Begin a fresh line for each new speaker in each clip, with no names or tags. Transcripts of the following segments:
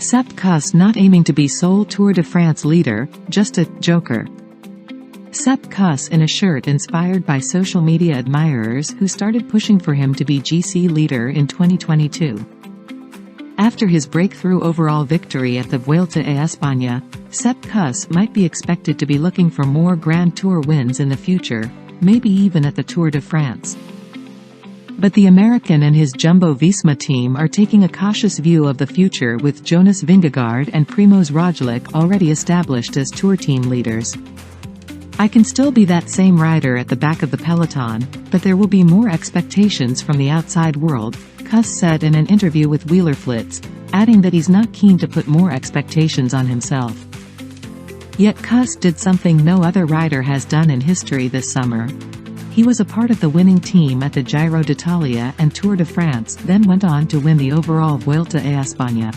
Sepp Kuss not aiming to be sole Tour de France leader, just a joker. Sepp Kuss in a shirt inspired by social media admirers who started pushing for him to be GC leader in 2022. After his breakthrough overall victory at the Vuelta a España, Sepp Kuss might be expected to be looking for more Grand Tour wins in the future, maybe even at the Tour de France. But the American and his Jumbo-Visma team are taking a cautious view of the future, with Jonas Vingegaard and Primož Roglič already established as Tour team leaders. "I can still be that same rider at the back of the peloton, but there will be more expectations from the outside world," Kuss said in an interview with Wielerflits, adding that he's not keen to put more expectations on himself. Yet Kuss did something no other rider has done in history this summer. He was a part of the winning team at the Giro d'Italia and Tour de France, then went on to win the overall Vuelta a España.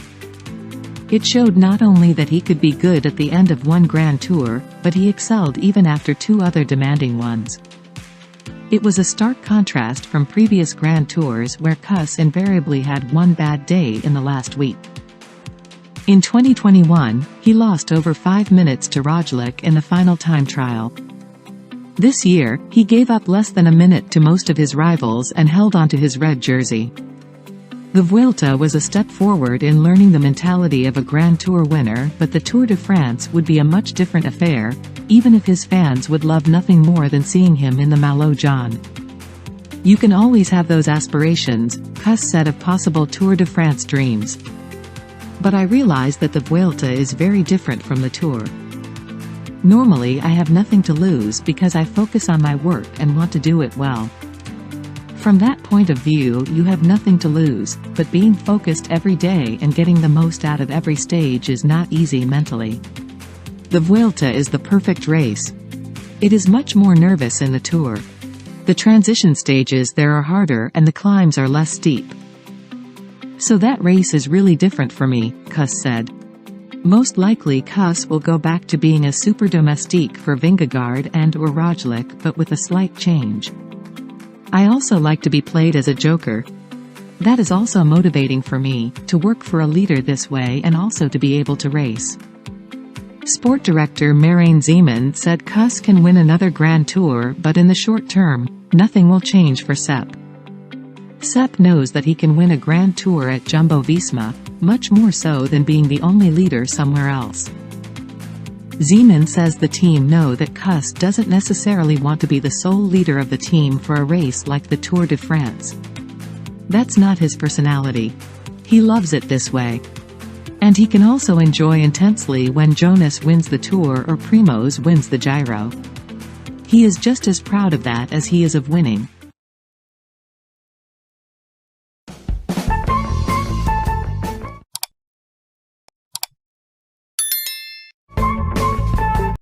It showed not only that he could be good at the end of one Grand Tour, but he excelled even after two other demanding ones. It was a stark contrast from previous Grand Tours where Kuss invariably had one bad day in the last week. In 2021, he lost over 5 minutes to Roglič in the final time trial. This year, he gave up less than a minute to most of his rivals and held onto his red jersey. The Vuelta was a step forward in learning the mentality of a Grand Tour winner, but the Tour de France would be a much different affair, even if his fans would love nothing more than seeing him in the Maillot jaune. "You can always have those aspirations," Kuss said of possible Tour de France dreams. "But I realize that the Vuelta is very different from the Tour. Normally I have nothing to lose because I focus on my work and want to do it well. From that point of view, you have nothing to lose, but being focused every day and getting the most out of every stage is not easy mentally. The Vuelta is the perfect race. It is much more nervous in the Tour. The transition stages there are harder and the climbs are less steep. So that race is really different for me," Kuss said. Most likely Kuss will go back to being a super domestique for Vingegaard and/or Roglič, but with a slight change. "I also like to be played as a joker. That is also motivating for me, to work for a leader this way and also to be able to race." Sport director Marijn Zeeman said Kuss can win another Grand Tour, but in the short term, nothing will change for Sepp. Sepp knows that he can win a Grand Tour at Jumbo-Visma, much more so than being the only leader somewhere else. Zeeman says the team know that Kuss doesn't necessarily want to be the sole leader of the team for a race like the Tour de France. That's not his personality. He loves it this way. And he can also enjoy intensely when Jonas wins the Tour or Primož wins the Giro. He is just as proud of that as he is of winning.